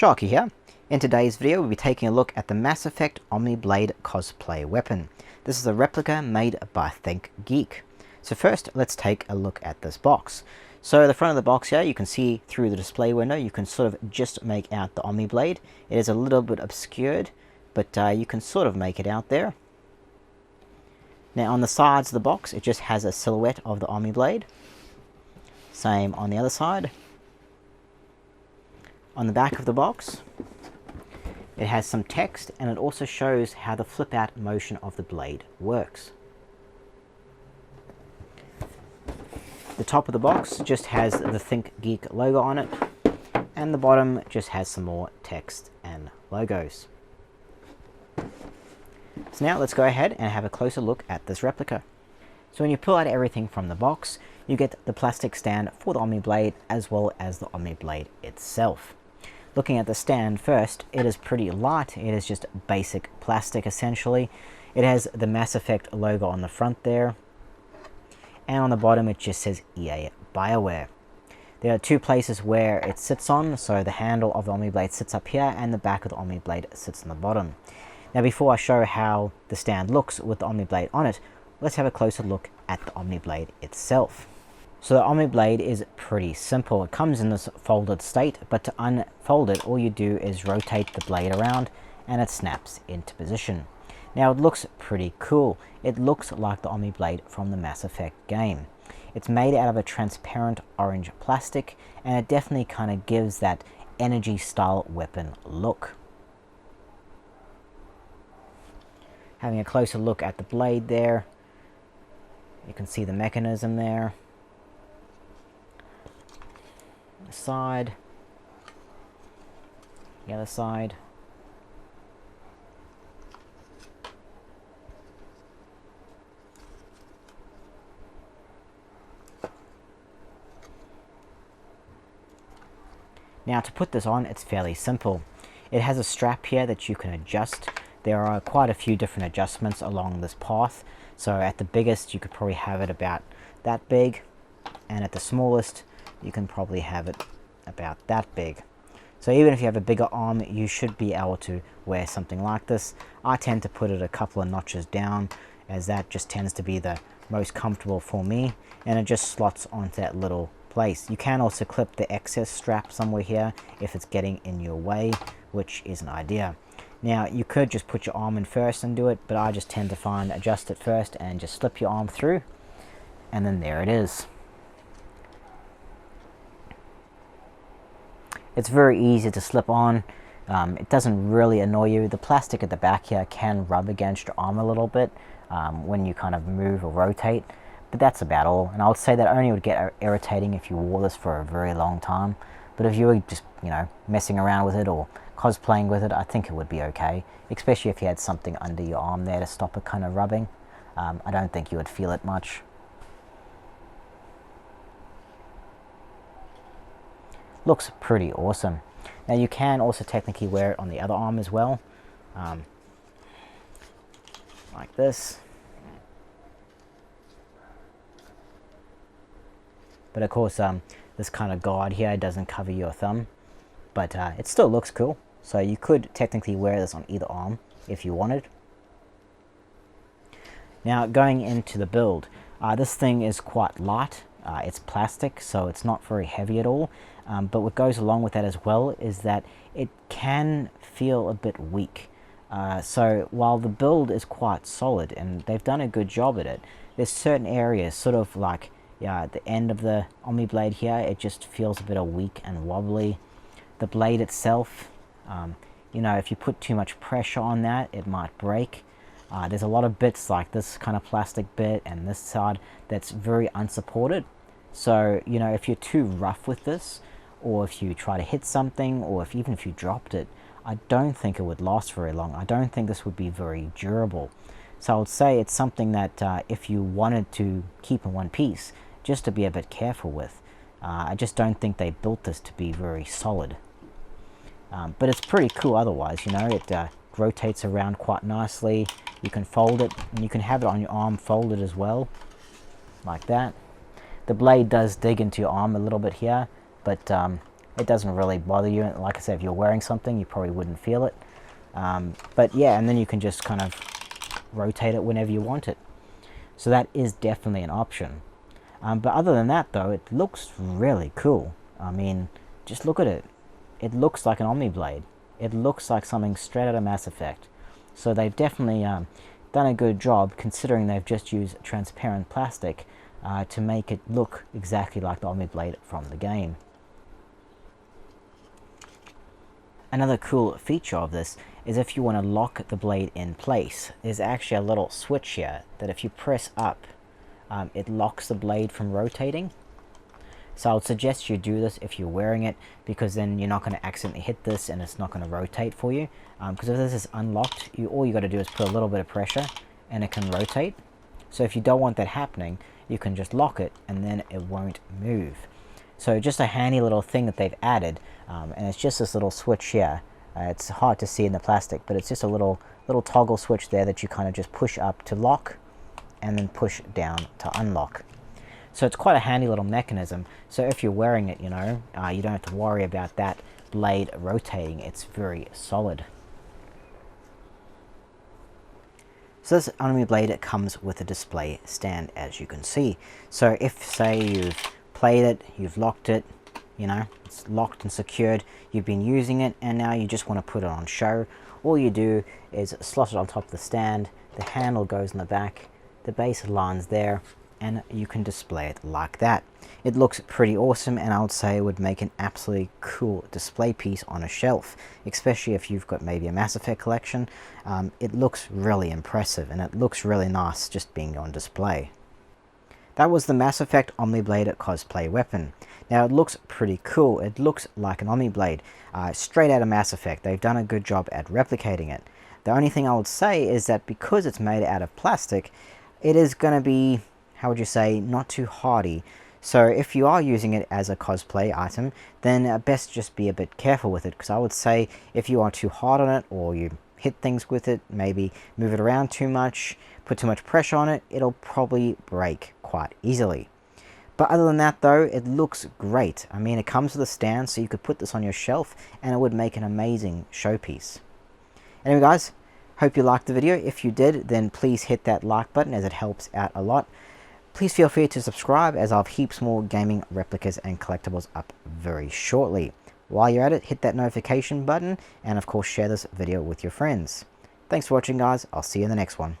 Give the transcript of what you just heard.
Sharkie here. In today's video we'll be taking a look at the Mass Effect Omni-Blade cosplay weapon. This is a replica made by ThinkGeek. So first let's take a look at this box. So the front of the box here, you can see through the display window, you can sort of just make out the Omni-Blade. It is a little bit obscured, but you can sort of make it out there. Now on the sides of the box it just has a silhouette of the Omni-Blade. Same on the other side. On the back of the box, it has some text and it also shows how the flip out motion of the blade works. The top of the box just has the ThinkGeek logo on it, and the bottom just has some more text and logos. So now let's go ahead and have a closer look at this replica. So when you pull out everything from the box, you get the plastic stand for the Omni-Blade as well as the Omni-Blade itself. Looking at the stand first, it is pretty light. It is just basic plastic essentially. It has the Mass Effect logo on the front there, and on the bottom it just says EA BioWare. There are two places where it sits on, so the handle of the Omni-Blade sits up here and the back of the Omni-Blade sits on the bottom. Now before I show how the stand looks with the Omni-Blade on it, let's have a closer look at the Omni-Blade itself. So the Omni-Blade is pretty simple. It comes in this folded state, but to unfold it, all you do is rotate the blade around and it snaps into position. Now it looks pretty cool. It looks like the Omni-Blade from the Mass Effect game. It's made out of a transparent orange plastic, and it definitely kind of gives that energy style weapon look. Having a closer look at the blade there, you can see the mechanism there. Side, the other side. Now to put this on, it's fairly simple. It has a strap here that you can adjust. There are quite a few different adjustments along this path. So at the biggest you could probably have it about that big, and at the smallest you can probably have it about that big. So even if you have a bigger arm, you should be able to wear something like this. I tend to put it a couple of notches down, as that just tends to be the most comfortable for me, and it just slots onto that little place. You can also clip the excess strap somewhere here if it's getting in your way, which is an idea. Now you could just put your arm in first and do it, but I just tend to find adjust it first and just slip your arm through, and then there it is. It's very easy to slip on. It doesn't really annoy you. The plastic at the back here can rub against your arm a little bit when you kind of move or rotate, but that's about all. And I would say that only would get irritating if you wore this for a very long time. But if you were just, messing around with it or cosplaying with it, I think it would be okay, especially if you had something under your arm there to stop it kind of rubbing. I don't think you would feel it much. Looks pretty awesome. Now you can also technically wear it on the other arm as well, like this. But of course this kind of guard here doesn't cover your thumb, but it still looks cool. So you could technically wear this on either arm if you wanted. Now going into the build, this thing is quite light. It's plastic, so it's not very heavy at all. But what goes along with that as well is that it can feel a bit weak. So while the build is quite solid and they've done a good job at it, there's certain areas, sort of like at the end of the Omni-Blade here, it just feels a bit weak and wobbly. The blade itself, if you put too much pressure on that, it might break. There's a lot of bits like this kind of plastic bit and this side that's very unsupported. So, if you're too rough with this, or if you try to hit something, or even if you dropped it, I don't think it would last very long. I don't think this would be very durable. So I would say it's something that if you wanted to keep in one piece, just to be a bit careful with. I just don't think they built this to be very solid. But it's pretty cool otherwise, it rotates around quite nicely. You can fold it, and you can have it on your arm folded as well, like that. The blade does dig into your arm a little bit here, but It doesn't really bother you. Like I said, if you're wearing something, you probably wouldn't feel it. But yeah, and then you can just kind of rotate it whenever you want it. So that is definitely an option. But other than that though, it looks really cool. I mean, just look at it. It looks like an Omni-Blade. It looks like something straight out of Mass Effect. So they've definitely done a good job, considering they've just used transparent plastic to make it look exactly like the Omni-Blade from the game. Another cool feature of this is if you want to lock the blade in place, there's actually a little switch here that if you press up, it locks the blade from rotating. So I would suggest you do this if you're wearing it, because then you're not going to accidentally hit this and it's not going to rotate for you. Because if this is unlocked, all you got to do is put a little bit of pressure and it can rotate. So if you don't want that happening, you can just lock it and then it won't move. So just a handy little thing that they've added, and it's just this little switch here. It's hard to see in the plastic, but it's just a little toggle switch there that you kind of just push up to lock and then push down to unlock. So it's quite a handy little mechanism. So if you're wearing it, you know, you don't have to worry about that blade rotating. It's very solid. So this Omni-Blade comes with a display stand, as you can see. So if, say, you've played it, you've locked it, you know, it's locked and secured, you've been using it, and now you just want to put it on show, all you do is slot it on top of the stand, the handle goes in the back, the base lands there, and you can display it like that. It looks pretty awesome, and I would say it would make an absolutely cool display piece on a shelf, especially if you've got maybe a Mass Effect collection. It looks really impressive, and it looks really nice just being on display. That was the Mass Effect Omni-Blade cosplay weapon. Now it looks pretty cool. It looks like an Omni-Blade, straight out of Mass Effect. They've done a good job at replicating it. The only thing I would say is that because it's made out of plastic, it is going to be, how would you say, not too hardy. So if you are using it as a cosplay item, then best just be a bit careful with it, because I would say if you are too hard on it, or you hit things with it, maybe move it around too much, put too much pressure on it, it'll probably break quite easily. But other than that though, it looks great. I mean, it comes with a stand, so you could put this on your shelf and it would make an amazing showpiece. Anyway guys, hope you liked the video. If you did, then please hit that like button, as it helps out a lot. Please feel free to subscribe, as I'll have heaps more gaming replicas and collectibles up very shortly. While you're at it, hit that notification button, and of course share this video with your friends. Thanks for watching guys, I'll see you in the next one.